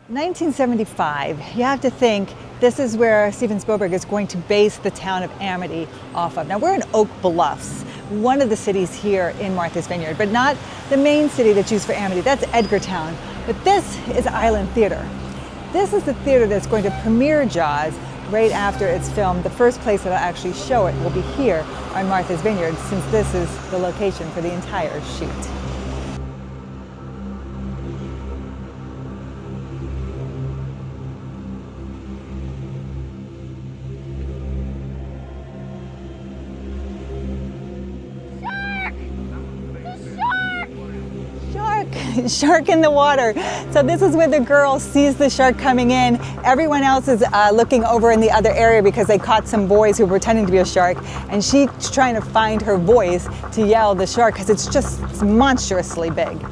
1975, you have to think this is where Steven Spielberg is going to base the town of Amity off of. Now we're in Oak Bluffs, one of the cities here in Martha's Vineyard, but not the main city that's used for Amity. That's Edgartown. But this is Island Theater. This is the theater that's going to premiere Jaws right after it's filmed. The first place that'll actually show it will be here on Martha's Vineyard, since this is the location for the entire shoot. Shark in the water. So this is where the girl sees the shark coming in. Everyone else is looking over in the other area because they caught some boys who were pretending to be a shark, and she's trying to find her voice to yell the shark because it's just monstrously big.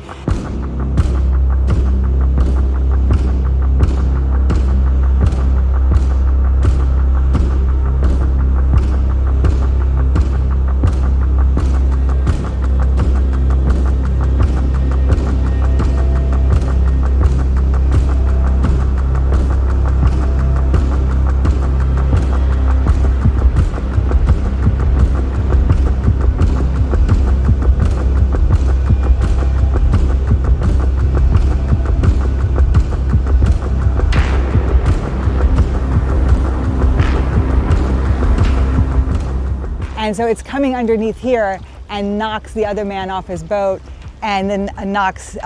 And so it's coming underneath here and knocks the other man off his boat, and then knocks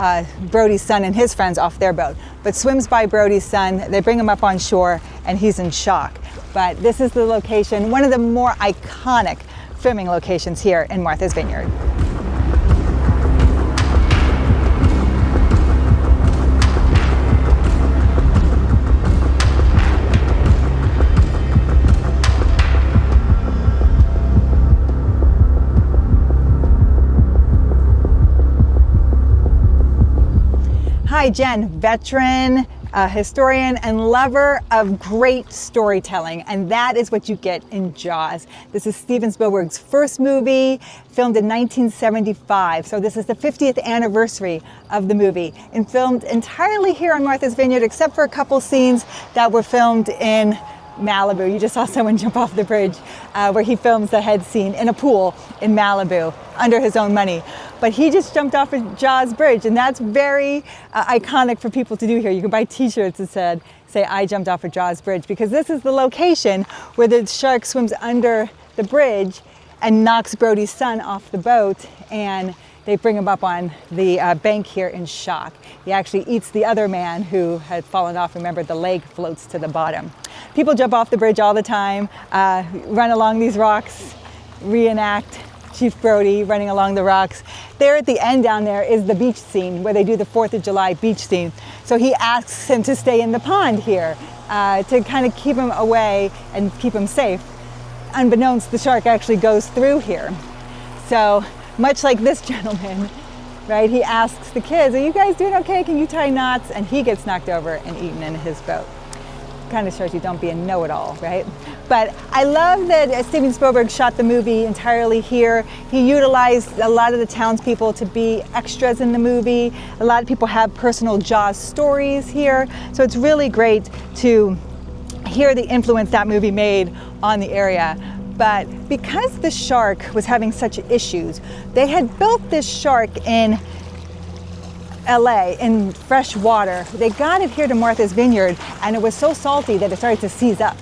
Brody's son and his friends off their boat. But swims by Brody's son, they bring him up on shore, and he's in shock. But this is the location, one of the more iconic filming locations here in Martha's Vineyard. Hi, Jen, veteran, historian, and lover of great storytelling, and that is what you get in Jaws. This is Steven Spielberg's first movie, filmed in 1975, so this is the 50th anniversary of the movie, and filmed entirely here on Martha's Vineyard, except for a couple scenes that were filmed in Malibu. You just saw someone jump off the bridge where he films the head scene in a pool in Malibu under his own money. But he just jumped off a Jaws bridge, and that's very iconic for people to do here. You can buy t-shirts that say I jumped off a Jaws bridge, because this is the location where the shark swims under the bridge and knocks Brody's son off the boat, and they bring him up on the bank here in shock. He actually eats the other man who had fallen off. Remember, the leg floats to the bottom. People jump off the bridge all the time, run along these rocks, reenact Chief Brody running along the rocks. There at the end down there is the beach scene where they do the 4th of July beach scene. So he asks him to stay in the pond here to kind of keep him away and keep him safe. Unbeknownst, the shark actually goes through here. So much like this gentleman, right? He asks the kids, "Are you guys doing okay? Can you tie knots?" And he gets knocked over and eaten in his boat. Kind of shows you don't be a know-it-all, right? But I love that Steven Spielberg shot the movie entirely here. He utilized a lot of the townspeople to be extras in the movie. A lot of people have personal Jaws stories here. So it's really great to hear the influence that movie made on the area. But because the shark was having such issues, they had built this shark in LA in fresh water. They got it here to Martha's Vineyard, and it was so salty that it started to seize up.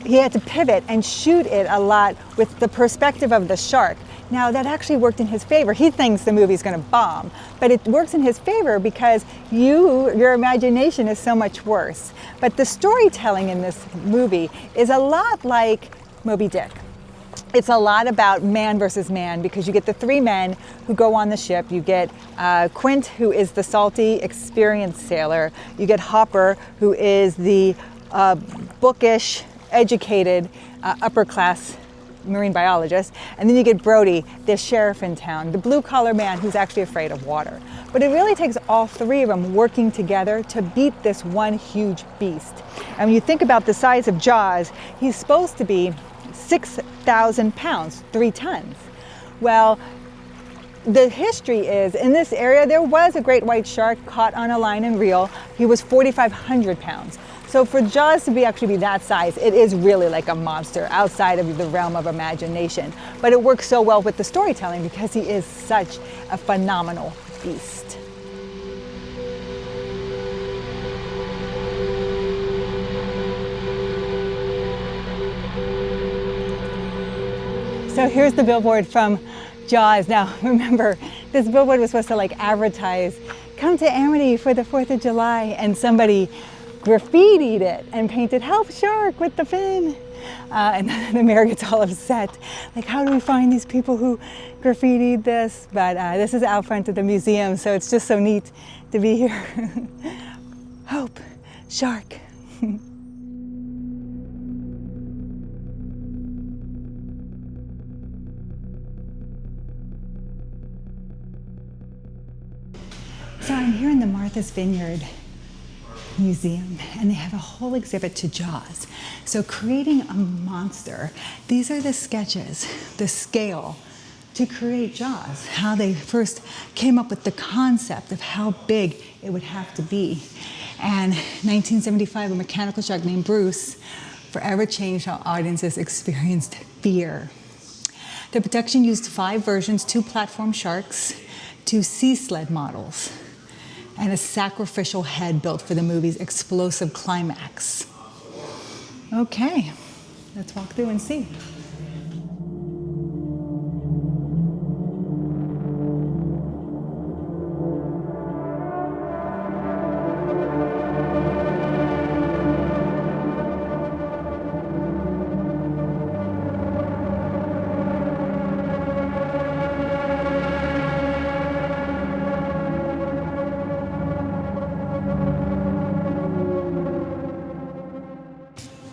He had to pivot and shoot it a lot with the perspective of the shark. Now that actually worked in his favor. He thinks the movie's gonna bomb, but it works in his favor because your imagination is so much worse. But the storytelling in this movie is a lot like Moby Dick. It's a lot about man versus man, because you get the 3 men who go on the ship. You get Quint, who is the salty, experienced sailor. You get Hopper, who is the bookish, educated, upper-class marine biologist. And then you get Brody, the sheriff in town, the blue-collar man who's actually afraid of water. But it really takes all 3 of them working together to beat this one huge beast. And when you think about the size of Jaws, he's supposed to be 6,000 pounds, 3 tons. Well, The history is, in this area, there was a great white shark caught on a line and reel. He was 4,500 pounds. So for Jaws to actually be that size, it is really like a monster outside of the realm of imagination. But it works so well with the storytelling because he is such a phenomenal beast. So here's the billboard from Jaws. Now remember, this billboard was supposed to like advertise, come to Amity for the 4th of July, and somebody graffitied it and painted "Help Shark" with the fin. And then the mayor gets all upset. Like, how do we find these people who graffitied this? But this is out front of the museum, so it's just so neat to be here. Hope, shark. So I'm here in the Martha's Vineyard Museum, and they have a whole exhibit to Jaws. So creating a monster, these are the sketches, the scale to create Jaws, how they first came up with the concept of how big it would have to be. And 1975, a mechanical shark named Bruce forever changed how audiences experienced fear. The production used 5 versions, 2 platform sharks, 2 sea sled models, and a sacrificial head built for the movie's explosive climax. Okay, let's walk through and see.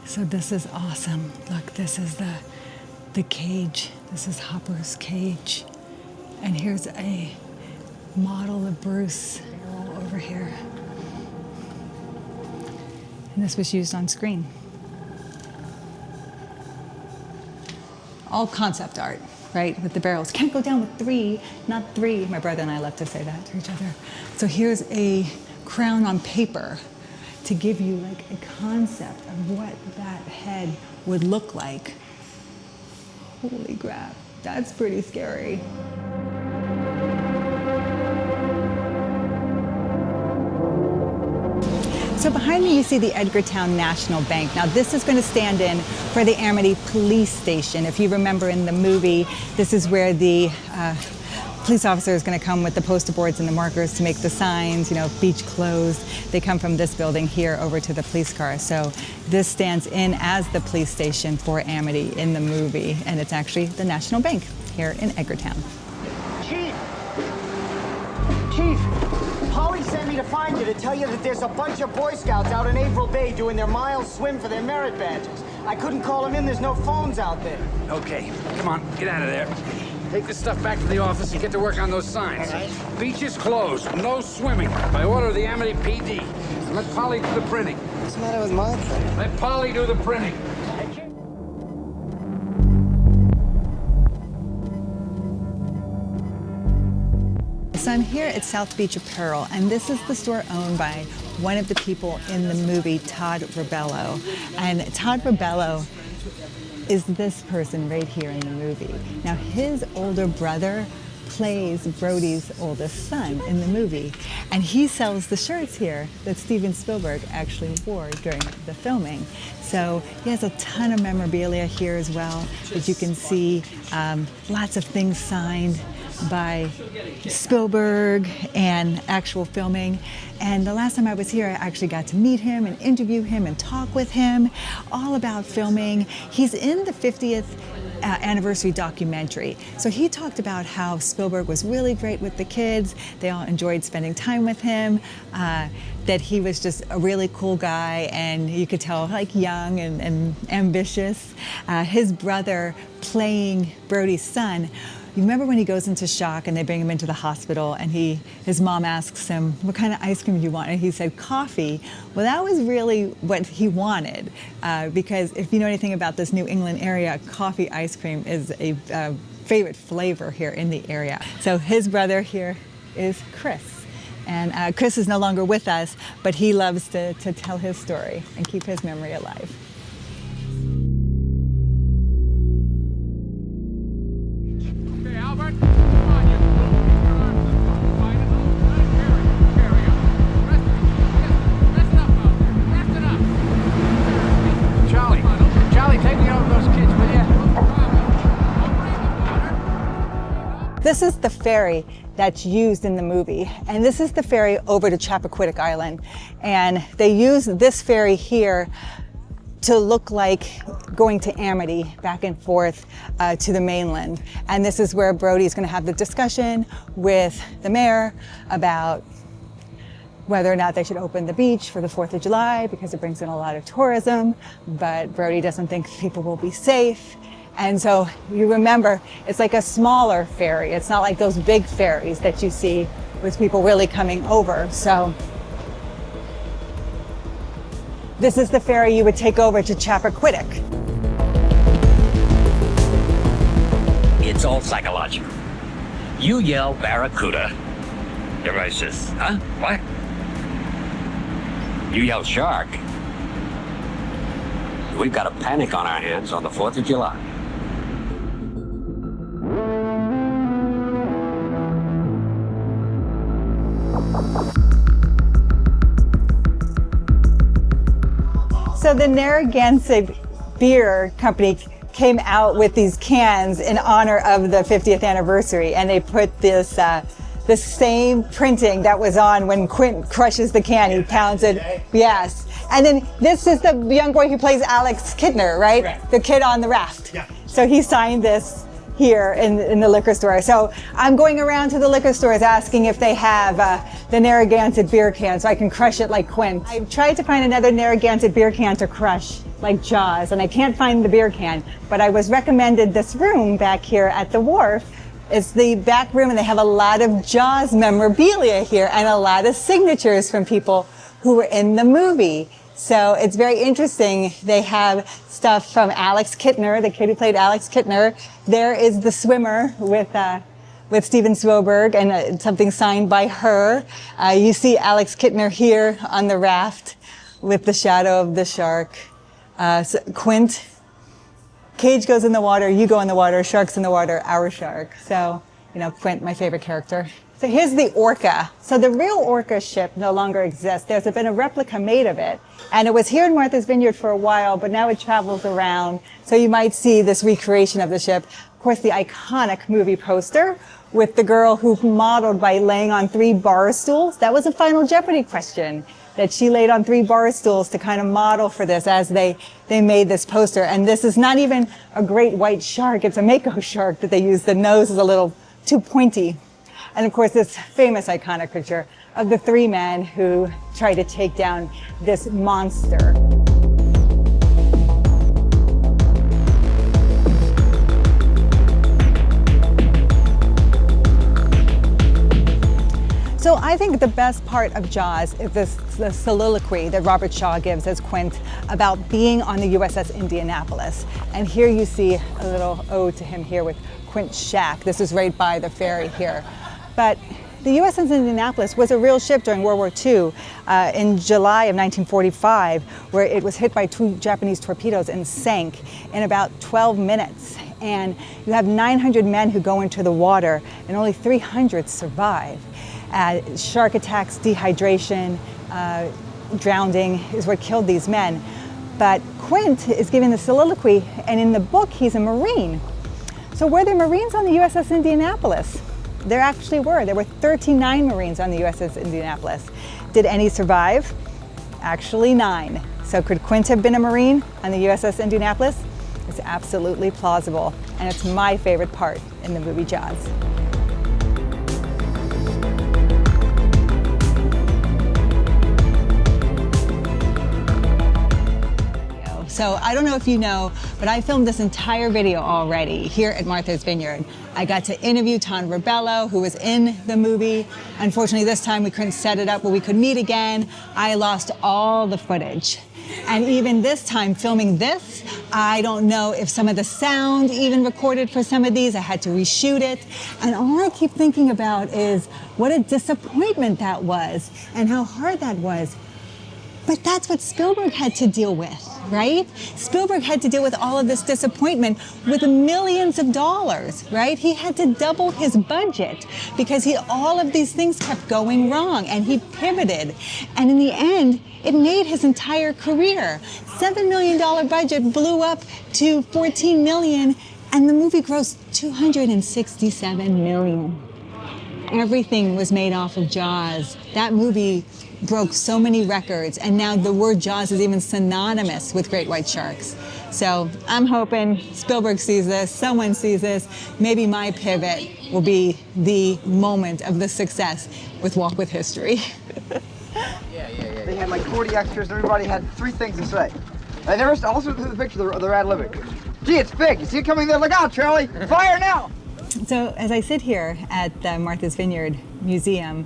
So this is awesome. Look, this is the cage. This is Hopper's cage. And here's a model of Bruce over here. And this was used on screen. All concept art, right? With the barrels. Can't go down with 3, not 3. My brother and I love to say that to each other. So here's a crown on paper to give you like a concept of what that head would look like. Holy crap, that's pretty scary. So behind me you see the Edgartown National Bank. Now this is going to stand in for the Amity Police Station. If you remember in the movie, this is where the police officer is going to come with the poster boards and the markers to make the signs, you know, beach closed. They come from this building here over to the police car. So this stands in as the police station for Amity in the movie. And it's actually the National Bank here in Edgartown. Chief, Polly sent me to find you to tell you that there's a bunch of Boy Scouts out in April Bay doing their mile swim for their merit badges. I couldn't call them in, there's no phones out there. Okay, come on, get out of there. Take this stuff back to the office and get to work on those signs. Right. Beach is closed. No swimming. By order of the Amity PD. And let Polly do the printing. What's the matter with my thing? Let Polly do the printing. So I'm here at South Beach Apparel, and this is the store owned by one of the people in the movie, Todd Rebello. And Todd Rebello is this person right here in the movie. Now his older brother plays Brody's oldest son in the movie, and he sells the shirts here that Steven Spielberg actually wore during the filming. So he has a ton of memorabilia here as well, that you can see, lots of things signed by Spielberg and actual filming. And the last time I was here, I actually got to meet him and interview him and talk with him all about filming. He's in the 50th anniversary documentary. So he talked about how Spielberg was really great with the kids. They all enjoyed spending time with him, that he was just a really cool guy, and you could tell like young and ambitious. His brother playing Brody's son, you remember when he goes into shock and they bring him into the hospital and his mom asks him, what kind of ice cream do you want? And he said, coffee. Well, that was really what he wanted, because if you know anything about this New England area, coffee ice cream is a favorite flavor here in the area. So his brother here is Chris. And Chris is no longer with us, but he loves to tell his story and keep his memory alive. Okay, Albert, come on, you move your arms and fight it. Ferry, rest it up out there. Rest it up. Charlie, take me over those kids, will you? This is the ferry that's used in the movie, and this is the ferry over to Chappaquiddick Island. And they use this ferry here to look like going to Amity, back and forth to the mainland. And this is where Brody's going to have the discussion with the mayor about whether or not they should open the beach for the 4th of July because it brings in a lot of tourism, but Brody doesn't think people will be safe. And so you remember, it's like a smaller ferry. It's not like those big ferries that you see with people really coming over. So this is the ferry you would take over to Chappaquiddick. It's all psychological. You yell Barracuda, everybody says, huh? What? You yell shark. We've got a panic on our hands on the 4th of July. So the Narragansett Beer Company came out with these cans in honor of the 50th anniversary, and they put this the same printing that was on when Quint crushes the can. He pounds it. Yes. And then this is the young boy who plays Alex Kidner, right? Correct. The kid on the raft. Yeah. So he signed this here in the liquor store. So I'm going around to the liquor stores asking if they have the Narragansett beer can so I can crush it like Quint. I've tried to find another Narragansett beer can to crush like Jaws, and I can't find the beer can, but I was recommended this room back here at the wharf. It's the back room, and they have a lot of Jaws memorabilia here and a lot of signatures from people who were in the movie. So it's very interesting. They have stuff from Alex Kidner, the kid who played Alex Kidner. There is the swimmer with Steven Spielberg, and something signed by her. You see Alex Kidner here on the raft with the shadow of the shark. So Quint, Cage goes in the water, you go in the water, shark's in the water, our shark. So, Quint, my favorite character. So here's the Orca. So the real Orca ship no longer exists. There's been a replica made of it. And it was here in Martha's Vineyard for a while, but now it travels around. So you might see this recreation of the ship. Of course, the iconic movie poster with the girl who modeled by laying on 3 bar stools. That was a Final Jeopardy question, that she laid on 3 bar stools to kind of model for this as they made this poster. And this is not even a great white shark. It's a mako shark that they used. The nose is a little too pointy. And of course, this famous iconic picture of the 3 men who try to take down this monster. So I think the best part of Jaws is the soliloquy that Robert Shaw gives as Quint about being on the USS Indianapolis. And here you see a little ode to him here with Quint's shack. This is right by the ferry here. But the USS Indianapolis was a real ship during World War II in July of 1945, where it was hit by 2 Japanese torpedoes and sank in about 12 minutes. And you have 900 men who go into the water, and only 300 survive. Shark attacks, dehydration, drowning is what killed these men. But Quint is giving the soliloquy, and in the book, he's a Marine. So were there Marines on the USS Indianapolis? There actually were. There were 39 Marines on the USS Indianapolis. Did any survive? Actually 9. So could Quint have been a Marine on the USS Indianapolis? It's absolutely plausible, and it's my favorite part in the movie Jaws. So I don't know if you know, but I filmed this entire video already here at Martha's Vineyard. I got to interview Ton Rebello, who was in the movie. Unfortunately, this time we couldn't set it up where we could meet again. I lost all the footage. And even this time filming this, I don't know if some of the sound even recorded for some of these. I had to reshoot it. And all I keep thinking about is what a disappointment that was and how hard that was. But that's what Spielberg had to deal with, right? Spielberg had to deal with all of this disappointment with millions of dollars, right? He had to double his budget because all of these things kept going wrong, and he pivoted. And in the end, it made his entire career. $7 million budget blew up to $14 million, and the movie grossed $267 million. Everything was made off of Jaws. That movie broke so many records, and now the word Jaws is even synonymous with great white sharks. So I'm hoping Spielberg sees this, someone sees this. Maybe my pivot will be the moment of the success with Walk with History. They had like 40 extras, and everybody had 3 things to say. And they were also through the picture, they're ad-libbing. Gee, it's big. You see it coming there? Look out, Charlie! Fire now! So as I sit here at the Martha's Vineyard Museum,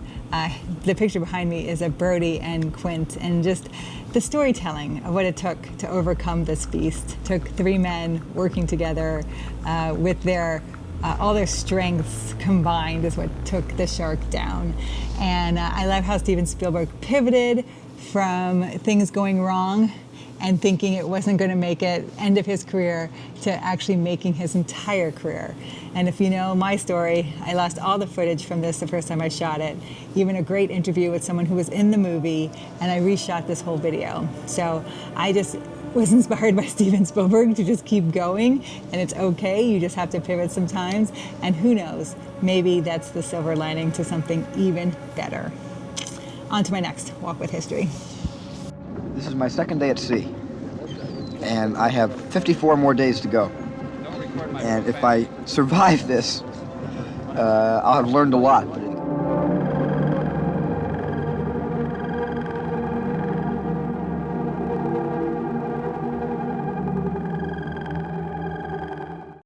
the picture behind me is of Brody and Quint, and just the storytelling of what it took to overcome this beast. It took 3 men working together with all their strengths combined is what took the shark down. And I love how Steven Spielberg pivoted from things going wrong and thinking it wasn't going to make it, end of his career, to actually making his entire career. And if you know my story, I lost all the footage from this the first time I shot it, even a great interview with someone who was in the movie, and I reshot this whole video. So I just was inspired by Steven Spielberg to just keep going, and it's okay, you just have to pivot sometimes, and who knows, maybe that's the silver lining to something even better. On to my next Walk with History. This is my 2nd day at sea, and I have 54 more days to go. And if I survive this, I'll have learned a lot.